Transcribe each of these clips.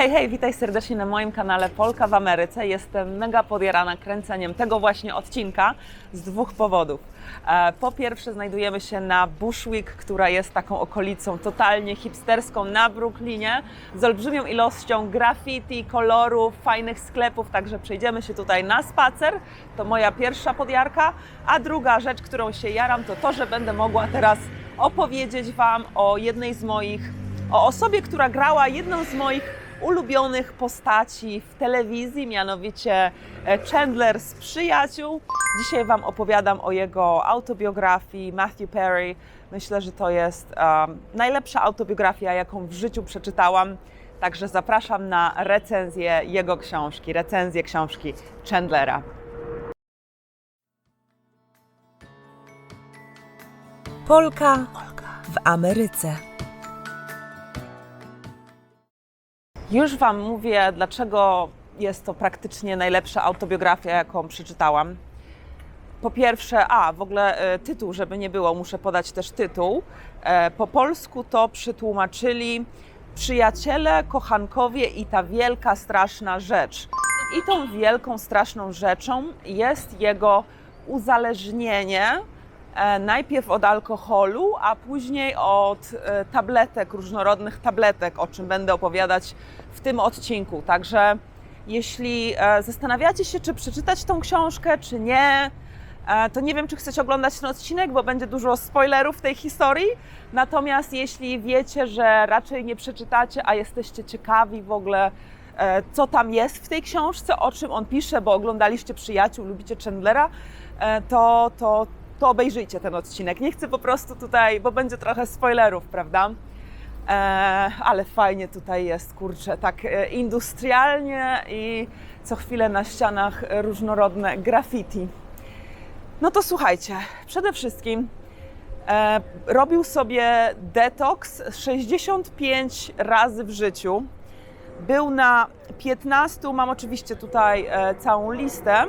Hej, hej, witaj serdecznie na moim kanale Polka w Ameryce. Jestem mega podjarana kręceniem tego właśnie odcinka z dwóch powodów. Po pierwsze, znajdujemy się na Bushwick, która jest taką okolicą totalnie hipsterską na Brooklynie, z olbrzymią ilością graffiti, kolorów, fajnych sklepów, także przejdziemy się tutaj na spacer. To moja pierwsza podjarka, a druga rzecz, którą się jaram, to to, że będę mogła teraz opowiedzieć Wam o o osobie, która grała jedną z moich ulubionych postaci w telewizji, mianowicie Chandler z Przyjaciół. Dzisiaj Wam opowiadam o jego autobiografii, Matthew Perry. Myślę, że to jest najlepsza autobiografia, jaką w życiu przeczytałam. Także zapraszam na recenzję jego książki, recenzję książki Chandlera. Polka w Ameryce. Już Wam mówię, dlaczego jest to praktycznie najlepsza autobiografia, jaką przeczytałam. Po pierwsze, w ogóle tytuł, żeby nie było, muszę podać też tytuł. Po polsku to przetłumaczyli Przyjaciele, kochankowie i ta wielka, straszna rzecz. I tą wielką, straszną rzeczą jest jego uzależnienie, najpierw od alkoholu, a później od tabletek, różnorodnych tabletek, o czym będę opowiadać w tym odcinku. Także jeśli zastanawiacie się, czy przeczytać tą książkę, czy nie, to nie wiem, czy chcecie oglądać ten odcinek, bo będzie dużo spoilerów w tej historii. Natomiast jeśli wiecie, że raczej nie przeczytacie, a jesteście ciekawi w ogóle, co tam jest w tej książce, o czym on pisze, bo oglądaliście Przyjaciół, lubicie Chandlera, to obejrzyjcie ten odcinek. Nie chcę po prostu tutaj, bo będzie trochę spoilerów, prawda? Ale fajnie tutaj jest, kurczę, tak industrialnie i co chwilę na ścianach różnorodne graffiti. No to słuchajcie, przede wszystkim robił sobie detoks 65 razy w życiu. Był na 15, mam oczywiście tutaj całą listę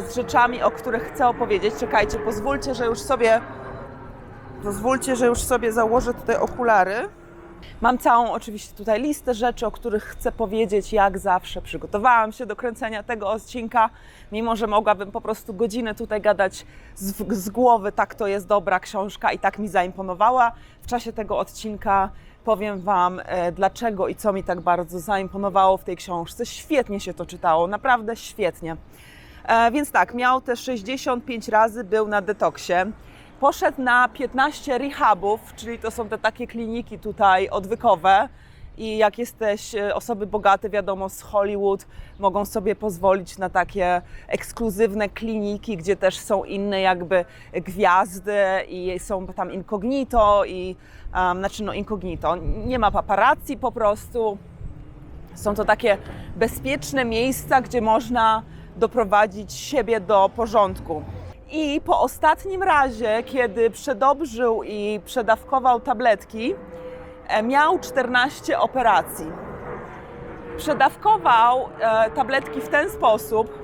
z rzeczami, o których chcę opowiedzieć. Czekajcie, pozwólcie, że już sobie założę tutaj okulary. Mam całą oczywiście tutaj listę rzeczy, o których chcę powiedzieć, jak zawsze. Przygotowałam się do kręcenia tego odcinka, mimo że mogłabym po prostu godzinę tutaj gadać z głowy, tak to jest dobra książka i tak mi zaimponowała. W czasie tego odcinka powiem Wam, dlaczego i co mi tak bardzo zaimponowało w tej książce. Świetnie się to czytało, naprawdę świetnie. Więc tak, miał te 65 razy, był na detoksie. Poszedł na 15 rehabów, czyli to są te takie kliniki tutaj odwykowe. I jak jesteś osoby bogate, wiadomo, z Hollywood, mogą sobie pozwolić na takie ekskluzywne kliniki, gdzie też są inne jakby gwiazdy i są tam incognito incognito. Nie ma paparazzi po prostu. Są to takie bezpieczne miejsca, gdzie można doprowadzić siebie do porządku. I po ostatnim razie, kiedy przedobrzył i przedawkował tabletki, miał 14 operacji. Przedawkował tabletki w ten sposób,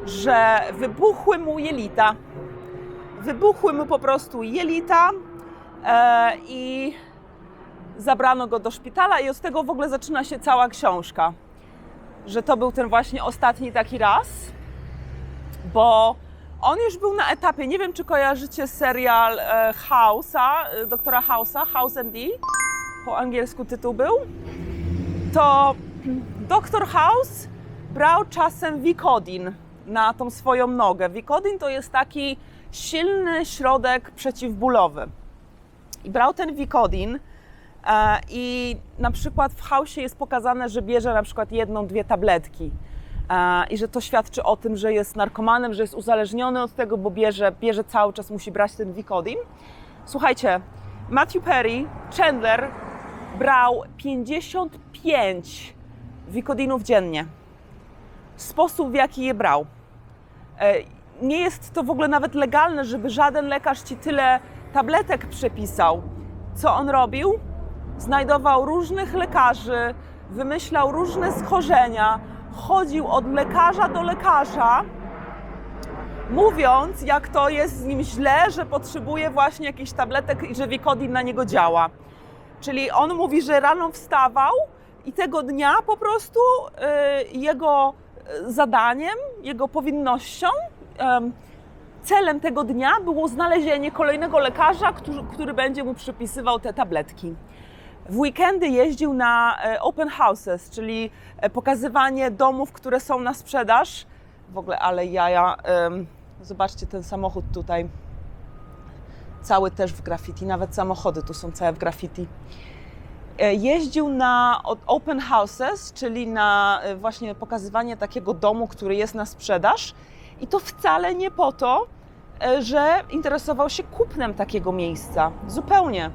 że wybuchły mu jelita. Wybuchły mu po prostu jelita i zabrano go do szpitala i od tego w ogóle zaczyna się cała książka. Że to był ten właśnie ostatni taki raz, bo on już był na etapie, nie wiem, czy kojarzycie serial doktora House'a, House MD, po angielsku tytuł był, to doktor House brał czasem Vicodin na tą swoją nogę. Vicodin to jest taki silny środek przeciwbólowy. I brał ten Vicodin i na przykład w House'ie jest pokazane, że bierze na przykład 1-2 tabletki. I że to świadczy o tym, że jest narkomanem, że jest uzależniony od tego, bo bierze cały czas, musi brać ten Vicodin. Słuchajcie, Matthew Perry, Chandler, brał 55 Vicodinów dziennie. Sposób, w jaki je brał. Nie jest to w ogóle nawet legalne, żeby żaden lekarz Ci tyle tabletek przepisał. Co on robił? Znajdował różnych lekarzy, wymyślał różne schorzenia, chodził od lekarza do lekarza, mówiąc, jak to jest z nim źle, że potrzebuje właśnie jakichś tabletek i że Vicodin na niego działa. Czyli on mówi, że rano wstawał I tego dnia po prostu jego zadaniem, jego powinnością, celem tego dnia było znalezienie kolejnego lekarza, który będzie mu przypisywał te tabletki. W weekendy jeździł na open houses, czyli pokazywanie domów, które są na sprzedaż. W ogóle, ale jaja. Zobaczcie ten samochód tutaj. Cały też w graffiti, nawet samochody tu są całe w graffiti. Jeździł na open houses, czyli na właśnie pokazywanie takiego domu, który jest na sprzedaż. I to wcale nie po to, że interesował się kupnem takiego miejsca. Zupełnie.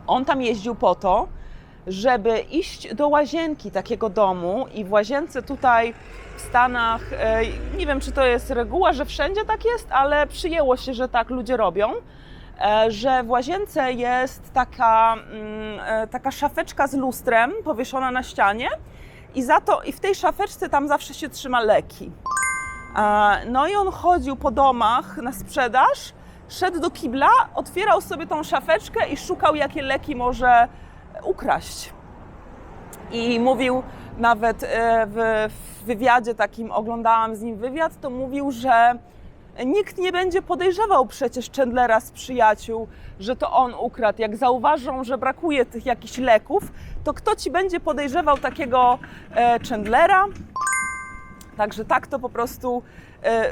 On tam jeździł po to, żeby iść do łazienki takiego domu i w łazience tutaj w Stanach, nie wiem czy to jest reguła, że wszędzie tak jest, ale przyjęło się, że tak ludzie robią, że w łazience jest taka szafeczka z lustrem powieszona na ścianie i w tej szafeczce tam zawsze się trzyma leki. No i on chodził po domach na sprzedaż, szedł do kibla, otwierał sobie tą szafeczkę i szukał, jakie leki może ukraść. I mówił nawet w wywiadzie takim, oglądałam z nim wywiad, to mówił, że nikt nie będzie podejrzewał przecież Chandlera z przyjaciół, że to on ukradł. Jak zauważą, że brakuje tych jakichś leków, to kto ci będzie podejrzewał takiego Chandlera? Także tak to po prostu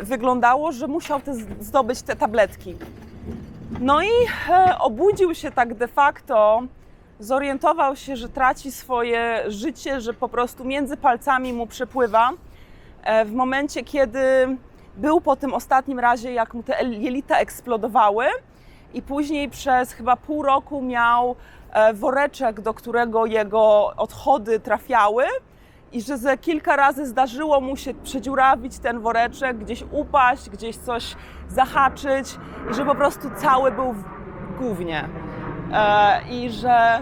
wyglądało, że musiał zdobyć te tabletki. No i obudził się tak de facto, zorientował się, że traci swoje życie, że po prostu między palcami mu przepływa. W momencie, kiedy był po tym ostatnim razie, jak mu te jelita eksplodowały i później przez chyba pół roku miał woreczek, do którego jego odchody trafiały i że ze kilka razy zdarzyło mu się przedziurawić ten woreczek, gdzieś upaść, gdzieś coś zahaczyć i że po prostu cały był w gównie. I że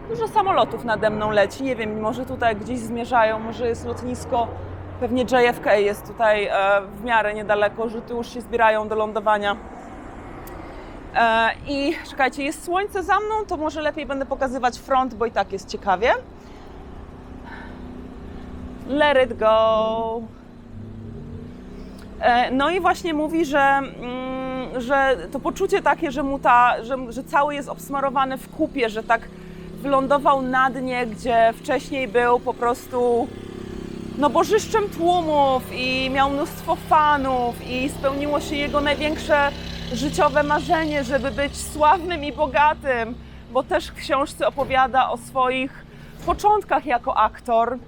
dużo samolotów nade mną leci, nie wiem, może tutaj gdzieś zmierzają, może jest lotnisko, pewnie JFK jest tutaj w miarę niedaleko, że tu już się zbierają do lądowania. I czekajcie, jest słońce za mną, to może lepiej będę pokazywać front, bo i tak jest ciekawie. Let it go. No i właśnie mówi, że to poczucie takie, że cały jest obsmarowany w kupie, że tak wylądował na dnie, gdzie wcześniej był po prostu bożyszczem tłumów i miał mnóstwo fanów i spełniło się jego największe życiowe marzenie, żeby być sławnym i bogatym, bo też w książce opowiada o swoich początkach jako aktor.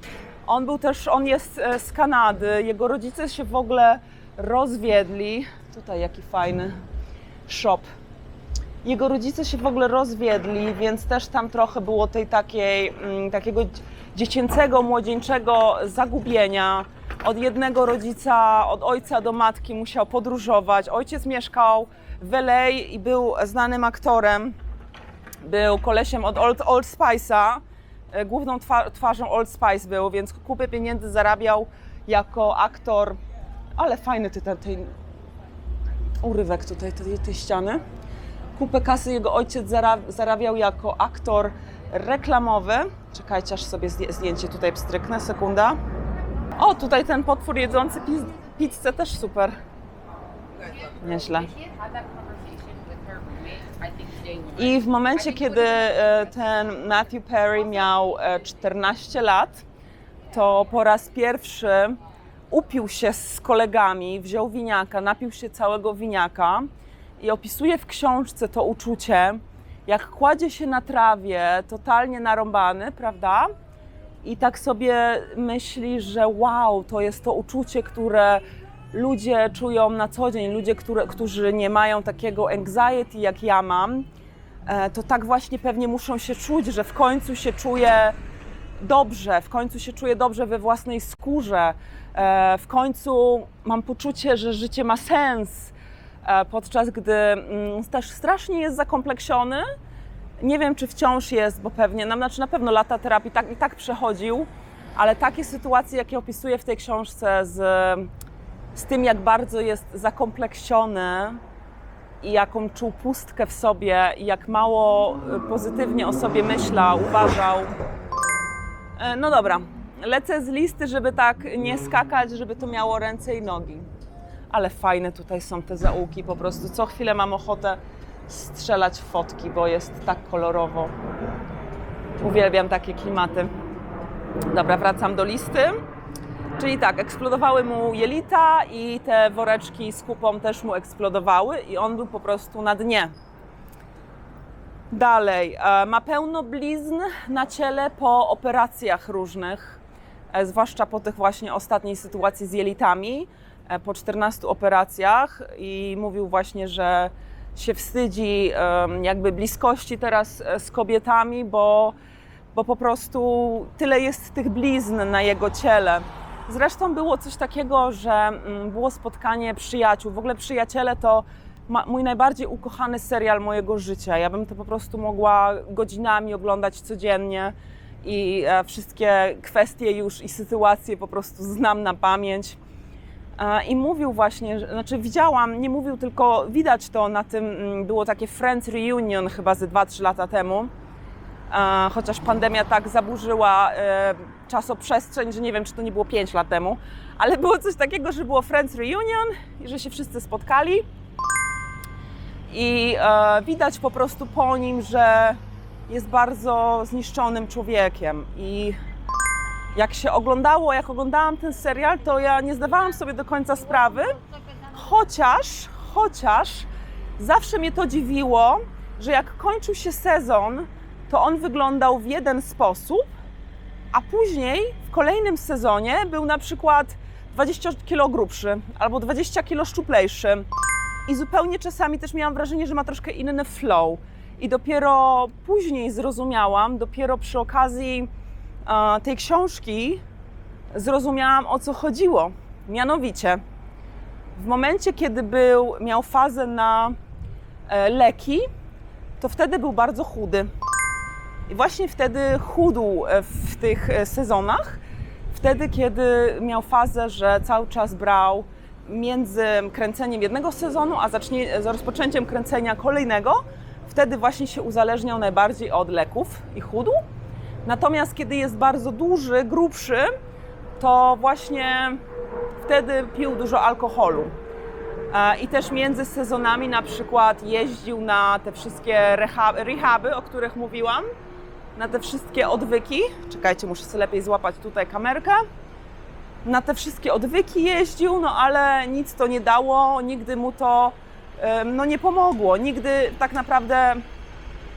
On jest z Kanady, jego rodzice się w ogóle rozwiedli. Tutaj jaki fajny shop. Jego rodzice się w ogóle rozwiedli, więc też tam trochę było takiego dziecięcego, młodzieńczego zagubienia. Od jednego rodzica, od ojca do matki musiał podróżować. Ojciec mieszkał w LA i był znanym aktorem. Był kolesiem od Old Spice'a. Główną twarzą Old Spice był, więc kupę pieniędzy zarabiał jako aktor. Ale fajny ten urywek tutaj tej ściany. Kupę kasy jego ojciec zarabiał jako aktor reklamowy. Czekajcie, aż sobie zdjęcie tutaj pstryknę, sekunda. O, tutaj ten potwór jedzący pizzę też super. Nieźle. I w momencie, kiedy ten Matthew Perry miał 14 lat, to po raz pierwszy upił się z kolegami, wziął winiaka, napił się całego winiaka i opisuje w książce to uczucie, jak kładzie się na trawie, totalnie narąbany, prawda? I tak sobie myśli, że wow, to jest to uczucie, które ludzie czują na co dzień, ludzie, którzy nie mają takiego anxiety, jak ja mam, to tak właśnie pewnie muszą się czuć, że w końcu się czuję dobrze we własnej skórze, w końcu mam poczucie, że życie ma sens, podczas gdy też strasznie jest zakompleksiony. Nie wiem, czy wciąż jest, bo pewnie, na pewno lata terapii i tak przechodził, ale takie sytuacje, jakie opisuje w tej książce z tym, jak bardzo jest zakompleksiony i jaką czuł pustkę w sobie i jak mało pozytywnie o sobie myślał, uważał. No dobra, lecę z listy, żeby tak nie skakać, żeby to miało ręce i nogi. Ale fajne tutaj są te zaułki, po prostu co chwilę mam ochotę strzelać fotki, bo jest tak kolorowo. Uwielbiam takie klimaty. Dobra, wracam do listy. Czyli tak, eksplodowały mu jelita i te woreczki z kupą też mu eksplodowały i on był po prostu na dnie. Dalej, ma pełno blizn na ciele po operacjach różnych, zwłaszcza po tych właśnie ostatniej sytuacji z jelitami, po 14 operacjach i mówił właśnie, że się wstydzi jakby bliskości teraz z kobietami, bo po prostu tyle jest tych blizn na jego ciele. Zresztą było coś takiego, że było spotkanie przyjaciół. W ogóle Przyjaciele to mój najbardziej ukochany serial mojego życia. Ja bym to po prostu mogła godzinami oglądać codziennie i wszystkie kwestie już i sytuacje po prostu znam na pamięć. I mówił właśnie, znaczy widziałam, nie mówił, tylko widać to na tym, było takie Friends Reunion chyba ze 2-3 lata temu. Chociaż pandemia tak zaburzyła czasoprzestrzeń, że nie wiem, czy to nie było 5 lat temu, ale było coś takiego, że było Friends Reunion i że się wszyscy spotkali i widać po prostu po nim, że jest bardzo zniszczonym człowiekiem i jak oglądałam ten serial, to ja nie zdawałam sobie do końca sprawy, chociaż zawsze mnie to dziwiło, że jak kończył się sezon, to on wyglądał w jeden sposób, a później w kolejnym sezonie był na przykład 20 kg grubszy albo 20 kg szczuplejszy. I zupełnie czasami też miałam wrażenie, że ma troszkę inny flow. I dopiero później zrozumiałam, dopiero przy okazji tej książki zrozumiałam, o co chodziło. Mianowicie, w momencie, kiedy miał fazę na leki, to wtedy był bardzo chudy. I właśnie wtedy chudł w tych sezonach, wtedy kiedy miał fazę, że cały czas brał między kręceniem jednego sezonu, a rozpoczęciem kręcenia kolejnego, wtedy właśnie się uzależniał najbardziej od leków i chudł. Natomiast kiedy jest bardzo duży, grubszy, to właśnie wtedy pił dużo alkoholu. I też między sezonami na przykład jeździł na te wszystkie rehaby, o których mówiłam, na te wszystkie odwyki. Czekajcie, muszę sobie lepiej złapać tutaj kamerkę. Na te wszystkie odwyki jeździł, no ale nic to nie dało, nigdy mu to nie pomogło. Nigdy tak naprawdę,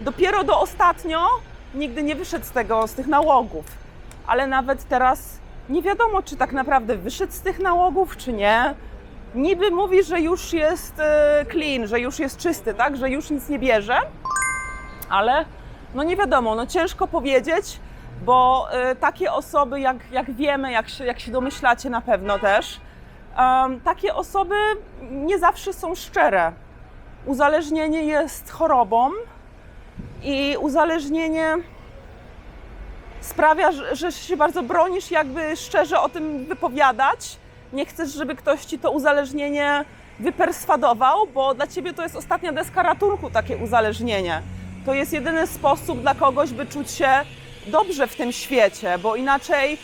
dopiero do ostatnio, nigdy nie wyszedł z tych nałogów. Ale nawet teraz nie wiadomo, czy tak naprawdę wyszedł z tych nałogów, czy nie. Niby mówi, że już jest clean, że już jest czysty, tak? Że już nic nie bierze, ale no nie wiadomo, no ciężko powiedzieć, bo takie osoby, jak wiemy, jak się domyślacie na pewno też, takie osoby nie zawsze są szczere. Uzależnienie jest chorobą i uzależnienie sprawia, że się bardzo bronisz, jakby szczerze o tym wypowiadać. Nie chcesz, żeby ktoś ci to uzależnienie wyperswadował, bo dla ciebie to jest ostatnia deska ratunku, takie uzależnienie. To jest jedyny sposób dla kogoś, by czuć się dobrze w tym świecie, bo inaczej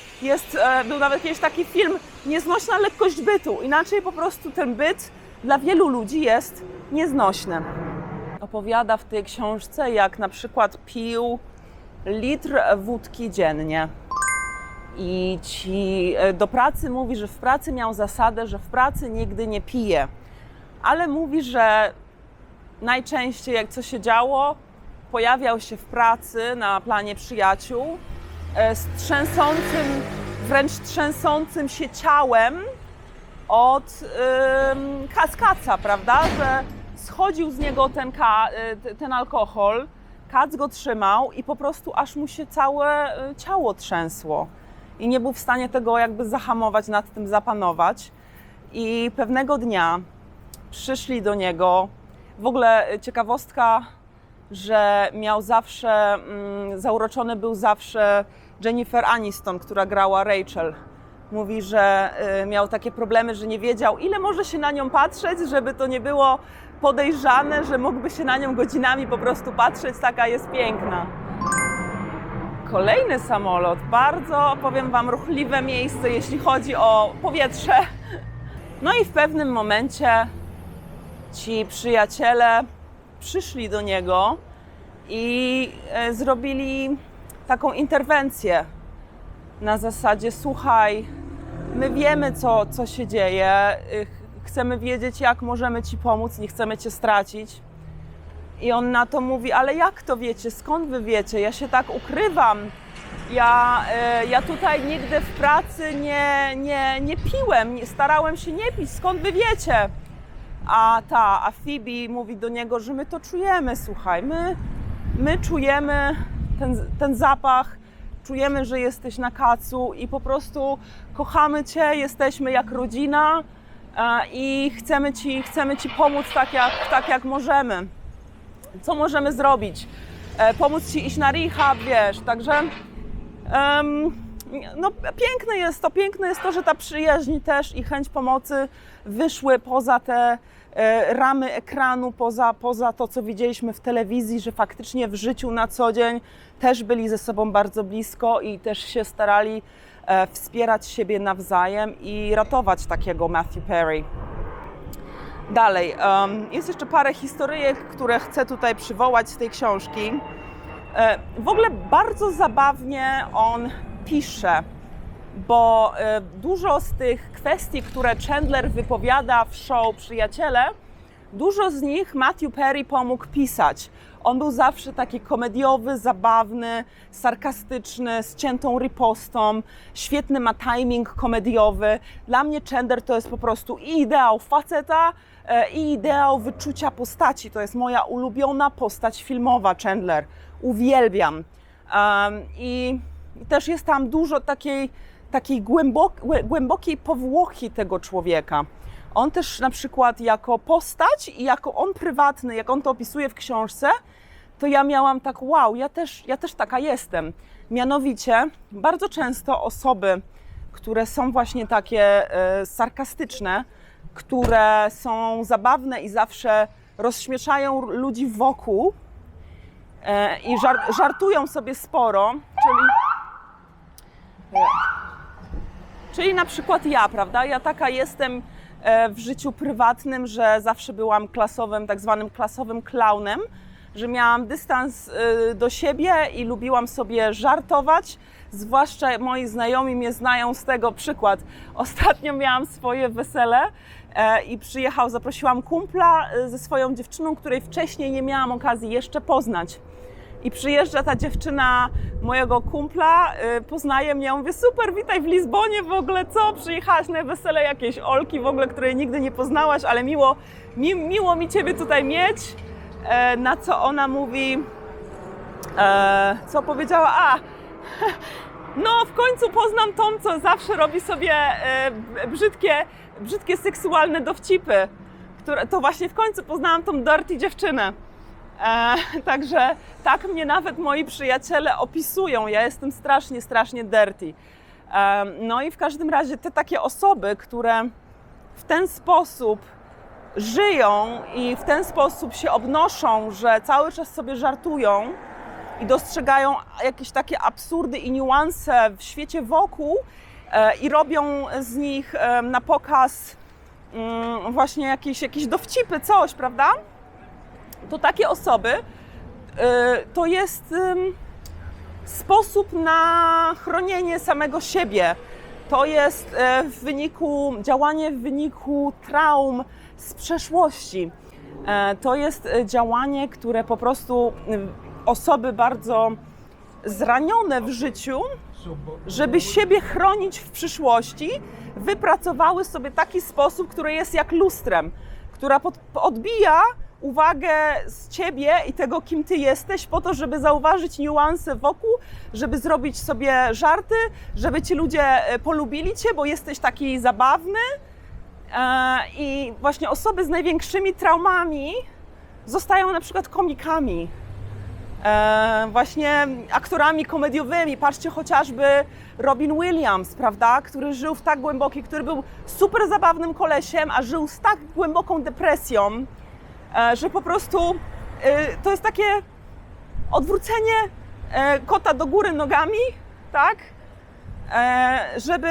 był nawet kiedyś taki film Nieznośna lekkość bytu. Inaczej po prostu ten byt dla wielu ludzi jest nieznośny. Opowiada w tej książce, jak na przykład pił litr wódki dziennie. I do pracy mówi, że w pracy miał zasadę, że w pracy nigdy nie pije. Ale mówi, że najczęściej jak co się działo, pojawiał się w pracy na planie przyjaciół z wręcz trzęsącym się ciałem od kaca, prawda? Że schodził z niego ten alkohol, kac go trzymał i po prostu aż mu się całe ciało trzęsło. I nie był w stanie tego jakby zahamować, nad tym zapanować. I pewnego dnia przyszli do niego, w ogóle ciekawostka, że miał zawsze, zauroczony był zawsze Jennifer Aniston, która grała Rachel. Mówi, że miał takie problemy, że nie wiedział, ile może się na nią patrzeć, żeby to nie było podejrzane, że mógłby się na nią godzinami po prostu patrzeć, taka jest piękna. Kolejny samolot, bardzo, powiem Wam, ruchliwe miejsce, jeśli chodzi o powietrze. No i w pewnym momencie ci przyjaciele przyszli do niego i zrobili taką interwencję na zasadzie: słuchaj, my wiemy, co się dzieje, chcemy wiedzieć, jak możemy Ci pomóc, nie chcemy Cię stracić. I on na to mówi: ale jak to wiecie, skąd Wy wiecie, ja się tak ukrywam, ja tutaj nigdy w pracy nie piłem, starałem się nie pić, skąd Wy wiecie? A Phoebe mówi do niego, że my to czujemy, słuchaj, my czujemy ten zapach, czujemy, że jesteś na kacu i po prostu kochamy Cię, jesteśmy jak rodzina i chcemy Ci pomóc tak jak możemy. Co możemy zrobić? Pomóc Ci iść na rehab, wiesz, także no, piękne jest to, że ta przyjaźń też i chęć pomocy wyszły poza te ramy ekranu, poza to, co widzieliśmy w telewizji, że faktycznie w życiu na co dzień też byli ze sobą bardzo blisko i też się starali wspierać siebie nawzajem i ratować takiego Matthew Perry. Dalej, jest jeszcze parę historyjek, które chcę tutaj przywołać z tej książki. W ogóle bardzo zabawnie on pisze, bo dużo z tych kwestii, które Chandler wypowiada w show Przyjaciele, dużo z nich Matthew Perry pomógł pisać. On był zawsze taki komediowy, zabawny, sarkastyczny, z ciętą ripostą, świetny ma timing komediowy. Dla mnie Chandler to jest po prostu i ideał faceta, i ideał wyczucia postaci. To jest moja ulubiona postać filmowa, Chandler. Uwielbiam. I też jest tam dużo takiej głębokiej powłoki tego człowieka. On też na przykład jako postać i jako on prywatny, jak on to opisuje w książce, to ja miałam tak: wow, ja też taka jestem. Mianowicie bardzo często osoby, które są właśnie takie sarkastyczne, które są zabawne i zawsze rozśmieszają ludzi wokół i żartują sobie sporo, czyli na przykład ja, prawda? Ja taka jestem w życiu prywatnym, że zawsze byłam tak zwanym klasowym klaunem, że miałam dystans do siebie i lubiłam sobie żartować. Zwłaszcza moi znajomi mnie znają z tego przykład. Ostatnio miałam swoje wesele i zaprosiłam kumpla ze swoją dziewczyną, której wcześniej nie miałam okazji jeszcze poznać. I przyjeżdża ta dziewczyna mojego kumpla, poznaje mnie, ja mówię: super, witaj w Lizbonie, w ogóle co? Przyjechałaś na wesele jakiejś Olki w ogóle, której nigdy nie poznałaś, ale miło mi Ciebie tutaj mieć. Na co ona mówi, co powiedziała? No w końcu poznam tą, co zawsze robi sobie brzydkie seksualne dowcipy. To właśnie w końcu poznałam tą dirty dziewczynę. Także tak mnie nawet moi przyjaciele opisują. Ja jestem strasznie dirty. No i w każdym razie te takie osoby, które w ten sposób żyją i w ten sposób się obnoszą, że cały czas sobie żartują i dostrzegają jakieś takie absurdy i niuanse w świecie wokół i robią z nich na pokaz właśnie jakieś dowcipy, coś, prawda? To takie osoby to jest sposób na chronienie samego siebie. To jest działanie w wyniku traum z przeszłości. To jest działanie, które po prostu osoby bardzo zranione w życiu, żeby siebie chronić w przyszłości, wypracowały sobie taki sposób, który jest jak lustrem, która odbija uwagę z Ciebie i tego, kim Ty jesteś, po to, żeby zauważyć niuanse wokół, żeby zrobić sobie żarty, żeby Ci ludzie polubili Cię, bo jesteś taki zabawny. I właśnie osoby z największymi traumami zostają na przykład komikami, właśnie aktorami komediowymi. Patrzcie chociażby Robin Williams, prawda, który żył który był super zabawnym kolesiem, a żył z tak głęboką depresją, że po prostu to jest takie odwrócenie kota do góry nogami, tak? Żeby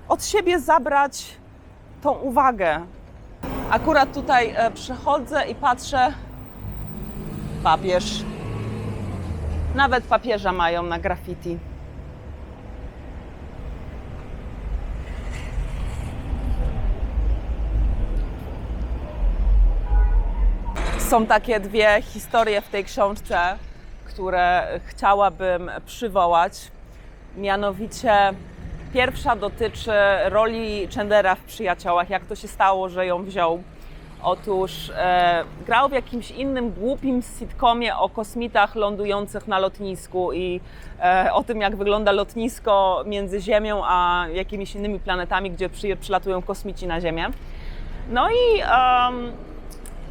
od siebie zabrać tą uwagę. Akurat tutaj przechodzę i patrzę, papież. Nawet papieża mają na graffiti. Są takie dwie historie w tej książce, które chciałabym przywołać. Mianowicie pierwsza dotyczy roli Chandlera w Przyjaciołach, jak to się stało, że ją wziął. Otóż grał w jakimś innym głupim sitcomie o kosmitach lądujących na lotnisku i o tym, jak wygląda lotnisko między Ziemią a jakimiś innymi planetami, gdzie przylatują kosmici na Ziemię. No i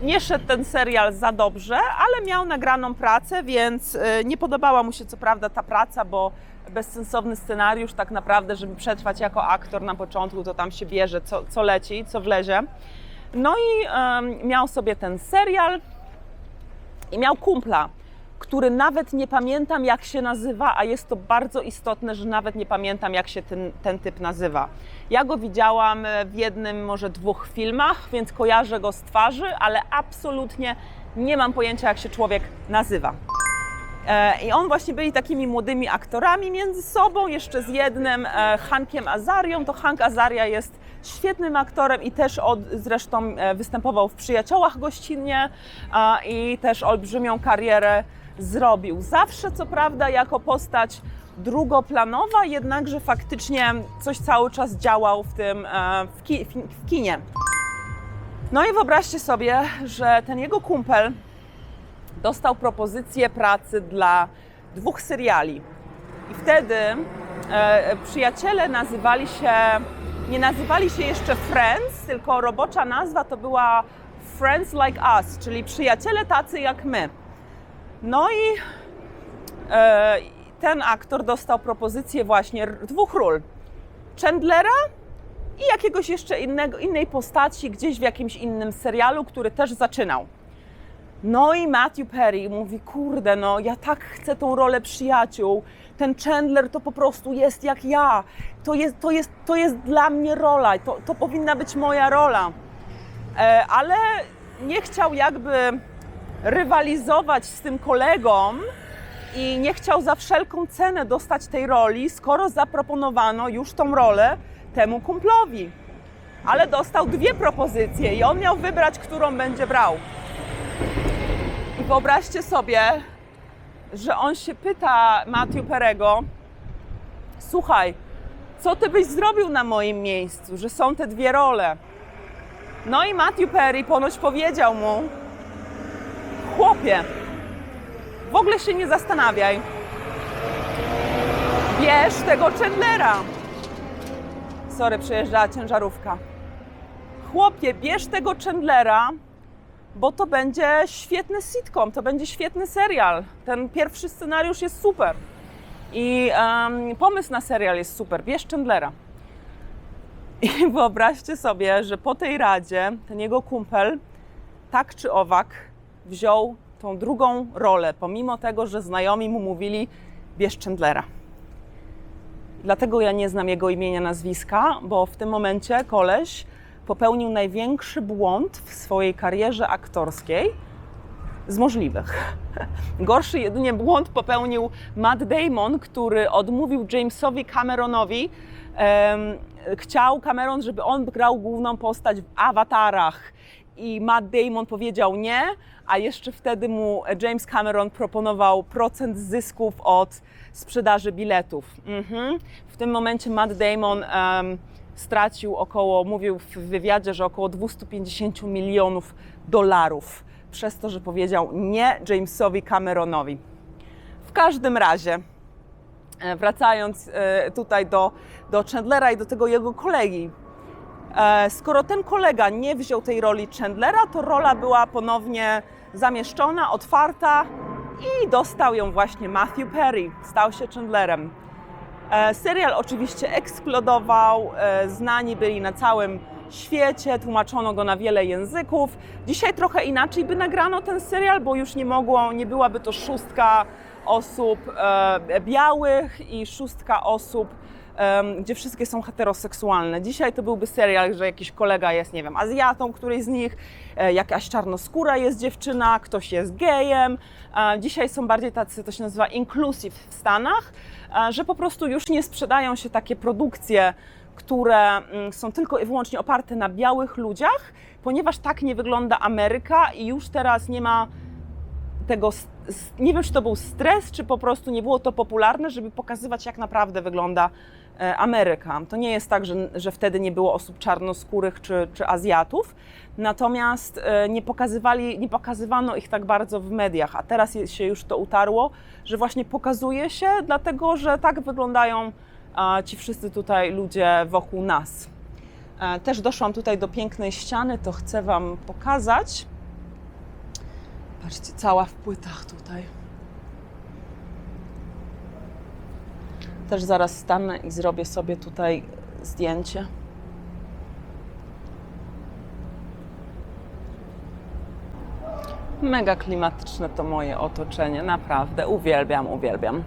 nie szedł ten serial za dobrze, ale miał nagraną pracę, więc nie podobała mu się co prawda ta praca, bo bezsensowny scenariusz tak naprawdę, żeby przetrwać jako aktor na początku, to tam się bierze co leci, co wlezie. No i miał sobie ten serial i miał kumpla, który nawet nie pamiętam jak się nazywa, a jest to bardzo istotne, że nawet nie pamiętam jak się ten typ nazywa. Ja go widziałam w jednym, może dwóch filmach, więc kojarzę go z twarzy, ale absolutnie nie mam pojęcia jak się człowiek nazywa. I on właśnie byli takimi młodymi aktorami między sobą, jeszcze z jednym Hankiem Azarią. To Hank Azaria jest świetnym aktorem i też zresztą występował w Przyjaciołach gościnnie i też olbrzymią karierę zrobił. Zawsze co prawda jako postać drugoplanowa, jednakże faktycznie coś cały czas działał w kinie. No i wyobraźcie sobie, że ten jego kumpel dostał propozycję pracy dla dwóch seriali. I wtedy przyjaciele nie nazywali się jeszcze Friends, tylko robocza nazwa to była Friends Like Us, czyli przyjaciele tacy jak my. No i ten aktor dostał propozycję właśnie dwóch ról. Chandlera i jakiegoś jeszcze innej postaci gdzieś w jakimś innym serialu, który też zaczynał. No i Matthew Perry mówi, kurde, no ja tak chcę tą rolę przyjaciół, ten Chandler to po prostu jest jak ja, to jest dla mnie rola, to powinna być moja rola. Ale nie chciał jakby rywalizować z tym kolegą i nie chciał za wszelką cenę dostać tej roli, skoro zaproponowano już tą rolę temu kumplowi. Ale dostał dwie propozycje i on miał wybrać, którą będzie brał. I wyobraźcie sobie, że on się pyta Matthew Perry'ego, słuchaj, co ty byś zrobił na moim miejscu, że są te dwie role? No i Matthew Perry ponoć powiedział mu, chłopie, w ogóle się nie zastanawiaj, bierz tego Chandlera. Sorry, przejeżdżała ciężarówka. Chłopie, bierz tego Chandlera, bo to będzie świetny sitcom, to będzie świetny serial. Ten pierwszy scenariusz jest super i pomysł na serial jest super, bierz Chandlera. I wyobraźcie sobie, że po tej radzie ten jego kumpel tak czy owak wziął tą drugą rolę, pomimo tego, że znajomi mu mówili, bierz Chandlera. Dlatego ja nie znam jego imienia, nazwiska, bo w tym momencie koleś popełnił największy błąd w swojej karierze aktorskiej z możliwych. Gorszy jedynie błąd popełnił Matt Damon, który odmówił Jamesowi Cameronowi. Chciał Cameron, żeby on grał główną postać w Awatarach i Matt Damon powiedział nie, a jeszcze wtedy mu James Cameron proponował procent zysków od sprzedaży biletów. W tym momencie Matt Damon stracił mówił w wywiadzie, że około 250 milionów dolarów przez to, że powiedział nie Jamesowi Cameronowi. W każdym razie, wracając tutaj do Chandlera i do tego jego kolegi, skoro ten kolega nie wziął tej roli Chandlera, to rola była ponownie zamieszczona, otwarta i dostał ją właśnie Matthew Perry, stał się Chandlerem. Serial oczywiście eksplodował, znani byli na całym świecie, tłumaczono go na wiele języków. Dzisiaj trochę inaczej by nagrano ten serial, bo już nie byłaby to szóstka osób białych i 6 osób, gdzie wszystkie są heteroseksualne. Dzisiaj to byłby serial, że jakiś kolega jest, nie wiem, Azjatą, któryś z nich, jakaś czarnoskóra jest dziewczyna, ktoś jest gejem. Dzisiaj są bardziej tacy, to się nazywa inclusive w Stanach, że po prostu już nie sprzedają się takie produkcje, które są tylko i wyłącznie oparte na białych ludziach, ponieważ tak nie wygląda Ameryka i już teraz nie ma tego, nie wiem, czy to był stres, czy po prostu nie było to popularne, żeby pokazywać, jak naprawdę wygląda Ameryka. To nie jest tak, że wtedy nie było osób czarnoskórych czy Azjatów, natomiast nie pokazywano ich tak bardzo w mediach, a teraz się już to utarło, że właśnie pokazuje się, dlatego że tak wyglądają ci wszyscy tutaj ludzie wokół nas. Też doszłam tutaj do pięknej ściany, to chcę Wam pokazać. Patrzcie, cała w płytach tutaj. Też zaraz stanę i zrobię sobie tutaj zdjęcie. Mega klimatyczne to moje otoczenie, naprawdę. Uwielbiam, uwielbiam.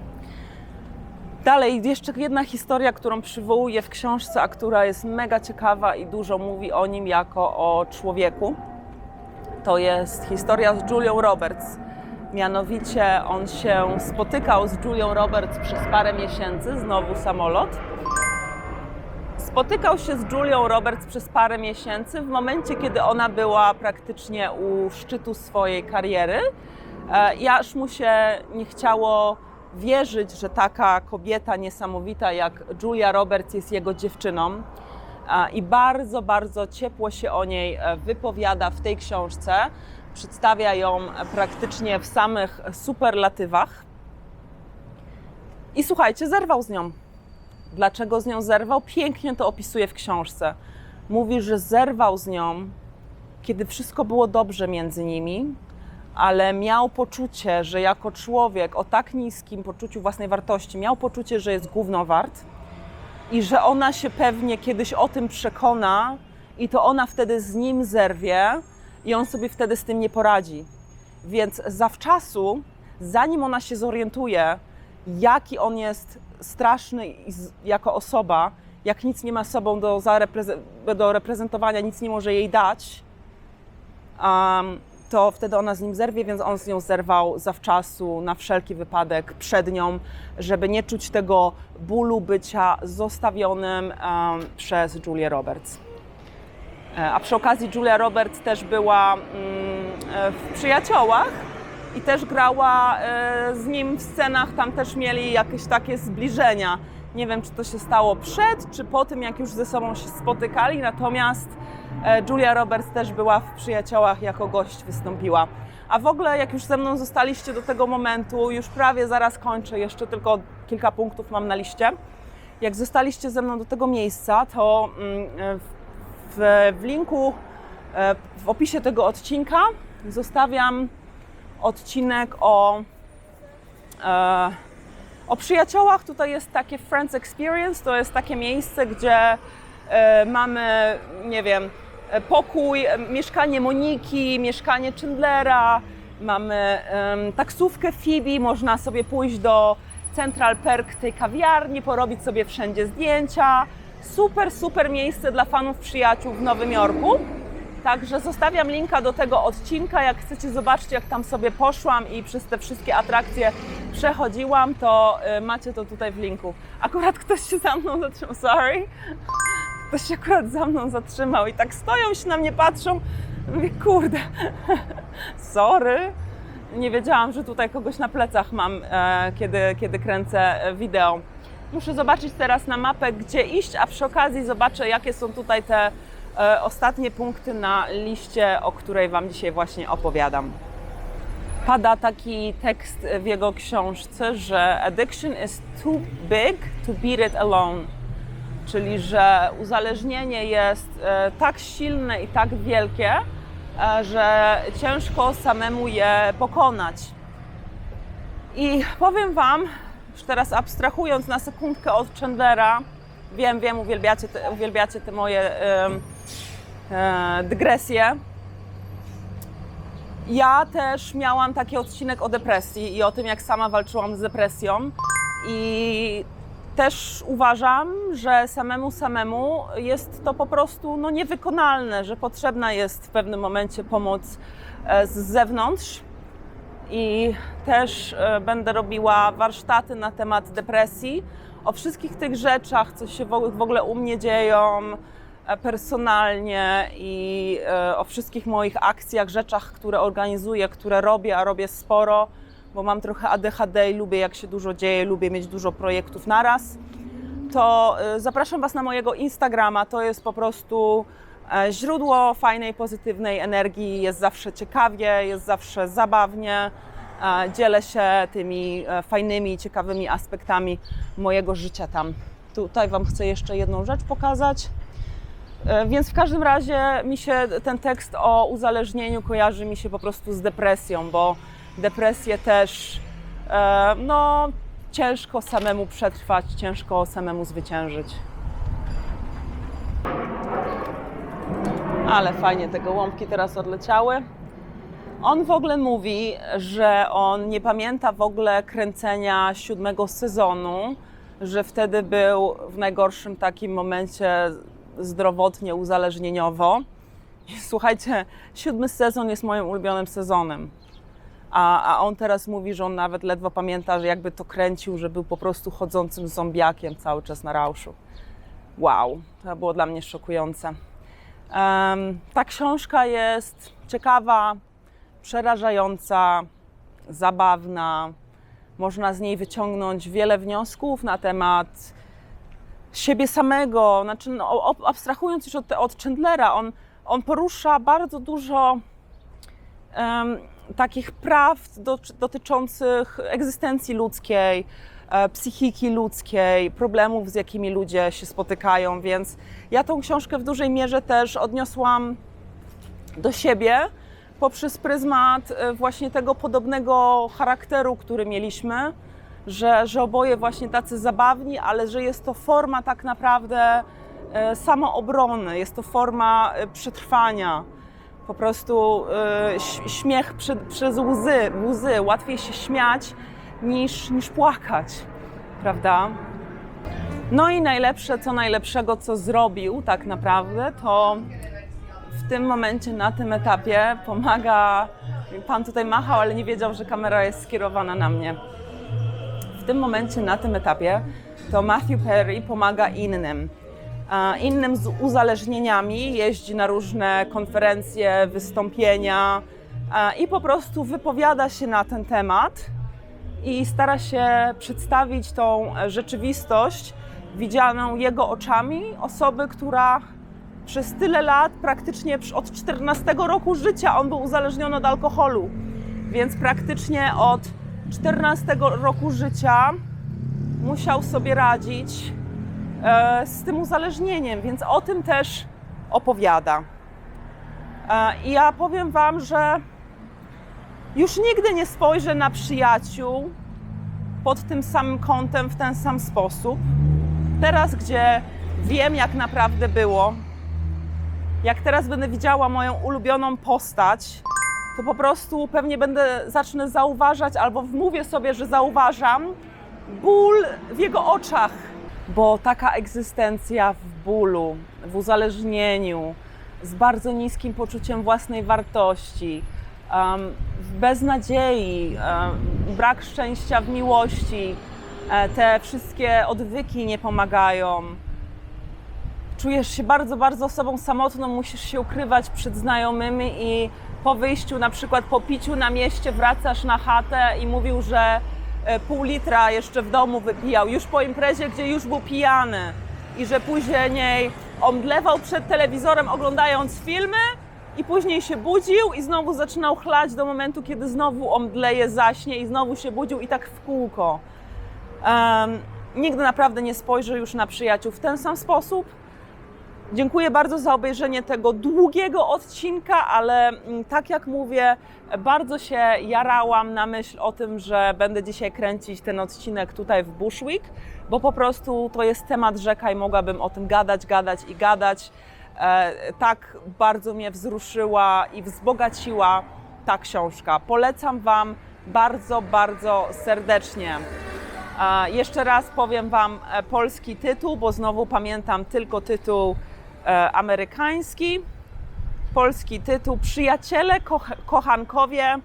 Dalej, jeszcze jedna historia, którą przywołuję w książce, a która jest mega ciekawa i dużo mówi o nim jako o człowieku. To jest historia z Julią Roberts. Mianowicie on się spotykał z Julią Roberts przez parę miesięcy, znowu samolot. Spotykał się z Julią Roberts przez parę miesięcy w momencie, kiedy ona była praktycznie u szczytu swojej kariery i aż mu się nie chciało wierzyć, że taka kobieta niesamowita jak Julia Roberts jest jego dziewczyną. I bardzo, bardzo ciepło się o niej wypowiada w tej książce. Przedstawia ją praktycznie w samych superlatywach. I słuchajcie, zerwał z nią. Dlaczego z nią zerwał? Pięknie to opisuje w książce. Mówi, że zerwał z nią, kiedy wszystko było dobrze między nimi, ale miał poczucie, że jako człowiek o tak niskim poczuciu własnej wartości, miał poczucie, że jest gówno wart i że ona się pewnie kiedyś o tym przekona i to ona wtedy z nim zerwie i on sobie wtedy z tym nie poradzi. Więc zawczasu, zanim ona się zorientuje, jaki on jest straszny jako osoba, jak nic nie ma sobą do reprezentowania, nic nie może jej dać, to wtedy ona z nim zerwie, więc on z nią zerwał zawczasu, na wszelki wypadek przed nią, żeby nie czuć tego bólu bycia zostawionym przez Julię Roberts. A przy okazji Julia Roberts też była w Przyjaciołach i też grała z nim w scenach, tam też mieli jakieś takie zbliżenia. Nie wiem, czy to się stało przed, czy po tym, jak już ze sobą się spotykali, natomiast Julia Roberts też była w Przyjaciołach, jako gość wystąpiła. A w ogóle, jak już ze mną zostaliście do tego momentu, już prawie zaraz kończę, jeszcze tylko kilka punktów mam na liście. Jak zostaliście ze mną do tego miejsca, to w linku, w opisie tego odcinka zostawiam odcinek o Przyjaciołach. Tutaj jest takie Friends Experience, to jest takie miejsce, gdzie mamy, nie wiem, pokój, mieszkanie Moniki, mieszkanie Chandlera, mamy taksówkę Phoebe, można sobie pójść do Central Perk, tej kawiarni, porobić sobie wszędzie zdjęcia. Super, super miejsce dla fanów Przyjaciół w Nowym Jorku. Także zostawiam linka do tego odcinka, jak chcecie zobaczyć, jak tam sobie poszłam i przez te wszystkie atrakcje przechodziłam, to macie to tutaj w linku. Akurat ktoś się za mną zatrzymał, sorry. Ktoś się akurat za mną zatrzymał i tak stoją, się na mnie patrzą. Mówię, kurde, sorry. Nie wiedziałam, że tutaj kogoś na plecach mam, kiedy kręcę wideo. Muszę zobaczyć teraz na mapę, gdzie iść, a przy okazji zobaczę, jakie są tutaj te ostatnie punkty na liście, o której Wam dzisiaj właśnie opowiadam. Pada taki tekst w jego książce, że addiction is too big to beat it alone. Czyli, że uzależnienie jest tak silne i tak wielkie, że ciężko samemu je pokonać. I powiem Wam, już teraz abstrahując na sekundkę od Chandlera, wiem, uwielbiacie te moje dygresje. Ja też miałam taki odcinek o depresji i o tym, jak sama walczyłam z depresją. I też uważam, że samemu jest to po prostu niewykonalne, że potrzebna jest w pewnym momencie pomoc z zewnątrz. I też będę robiła warsztaty na temat depresji, o wszystkich tych rzeczach, co się w ogóle u mnie dzieją personalnie i o wszystkich moich akcjach, rzeczach, które organizuję, które robię, a robię sporo, bo mam trochę ADHD i lubię, jak się dużo dzieje, lubię mieć dużo projektów naraz. To zapraszam Was na mojego Instagrama, to jest po prostu źródło fajnej, pozytywnej energii, jest zawsze ciekawie, jest zawsze zabawnie. Dzielę się tymi fajnymi, ciekawymi aspektami mojego życia tam. Tutaj Wam chcę jeszcze jedną rzecz pokazać. Więc w każdym razie mi się ten tekst o uzależnieniu kojarzy mi się po prostu z depresją, bo depresję też ciężko samemu przetrwać, ciężko samemu zwyciężyć. Ale fajnie te gołąbki teraz odleciały. On w ogóle mówi, że on nie pamięta w ogóle kręcenia 7. sezonu, że wtedy był w najgorszym takim momencie zdrowotnie, uzależnieniowo. Słuchajcie, 7. sezon jest moim ulubionym sezonem. A on teraz mówi, że on nawet ledwo pamięta, że jakby to kręcił, że był po prostu chodzącym zombiakiem cały czas na rauszu. Wow, to było dla mnie szokujące. Ta książka jest ciekawa, przerażająca, zabawna. Można z niej wyciągnąć wiele wniosków na temat siebie samego. Abstrahując już od Chandlera, on porusza bardzo dużo takich praw dotyczących egzystencji ludzkiej, psychiki ludzkiej, problemów, z jakimi ludzie się spotykają, więc ja tą książkę w dużej mierze też odniosłam do siebie poprzez pryzmat właśnie tego podobnego charakteru, który mieliśmy, że oboje właśnie tacy zabawni, ale że jest to forma tak naprawdę samoobrony, jest to forma przetrwania. Po prostu śmiech przez łzy. Łatwiej się śmiać niż płakać, prawda? No i co najlepszego, co zrobił tak naprawdę, to w tym momencie, na tym etapie pomaga, pan tutaj machał, ale nie wiedział, że kamera jest skierowana na mnie. W tym momencie, na tym etapie, to Matthew Perry pomaga innym z uzależnieniami, jeździ na różne konferencje, wystąpienia i po prostu wypowiada się na ten temat i stara się przedstawić tą rzeczywistość widzianą jego oczami osoby, która przez tyle lat, praktycznie od 14 roku życia, on był uzależniony od alkoholu, więc praktycznie od 14 roku życia musiał sobie radzić z tym uzależnieniem, więc o tym też opowiada. I ja powiem Wam, że już nigdy nie spojrzę na przyjaciół pod tym samym kątem, w ten sam sposób. Teraz, gdzie wiem, jak naprawdę było, jak teraz będę widziała moją ulubioną postać, to po prostu pewnie zacznę zauważać, albo wmówię sobie, że zauważam ból w jego oczach. Bo taka egzystencja w bólu, w uzależnieniu, z bardzo niskim poczuciem własnej wartości, w beznadziei, brak szczęścia w miłości, te wszystkie odwyki nie pomagają. Czujesz się bardzo, bardzo sobą samotną, musisz się ukrywać przed znajomymi i po wyjściu, na przykład po piciu na mieście, wracasz na chatę i mówił, że pół litra jeszcze w domu wypijał, już po imprezie, gdzie już był pijany i że później omdlewał przed telewizorem, oglądając filmy i później się budził i znowu zaczynał chlać do momentu, kiedy znowu omdleje, zaśnie i znowu się budził i tak w kółko. Nigdy naprawdę nie spojrzę już na przyjaciół w ten sam sposób. Dziękuję bardzo za obejrzenie tego długiego odcinka, ale tak jak mówię, bardzo się jarałam na myśl o tym, że będę dzisiaj kręcić ten odcinek tutaj w Bushwick, bo po prostu to jest temat rzeka i mogłabym o tym gadać. Tak bardzo mnie wzruszyła i wzbogaciła ta książka. Polecam Wam bardzo, bardzo serdecznie. Jeszcze raz powiem Wam polski tytuł, bo znowu pamiętam tylko tytuł amerykański. Polski tytuł: Przyjaciele, kochankowie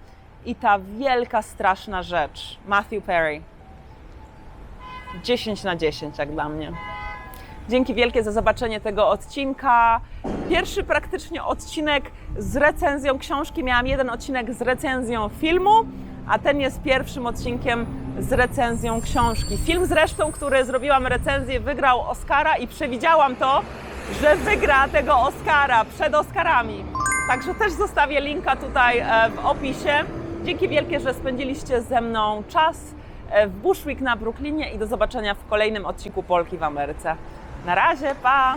i ta wielka, straszna rzecz. Matthew Perry. 10 na 10 jak dla mnie. Dzięki wielkie za zobaczenie tego odcinka. Pierwszy praktycznie odcinek z recenzją książki. Miałam jeden odcinek z recenzją filmu, a ten jest pierwszym odcinkiem z recenzją książki. Film zresztą, który zrobiłam recenzję, wygrał Oscara i przewidziałam to, że wygra tego Oscara przed Oscarami. Także też zostawię linka tutaj w opisie. Dzięki wielkie, że spędziliście ze mną czas w Bushwick na Brooklynie i do zobaczenia w kolejnym odcinku Polki w Ameryce. Na razie, pa!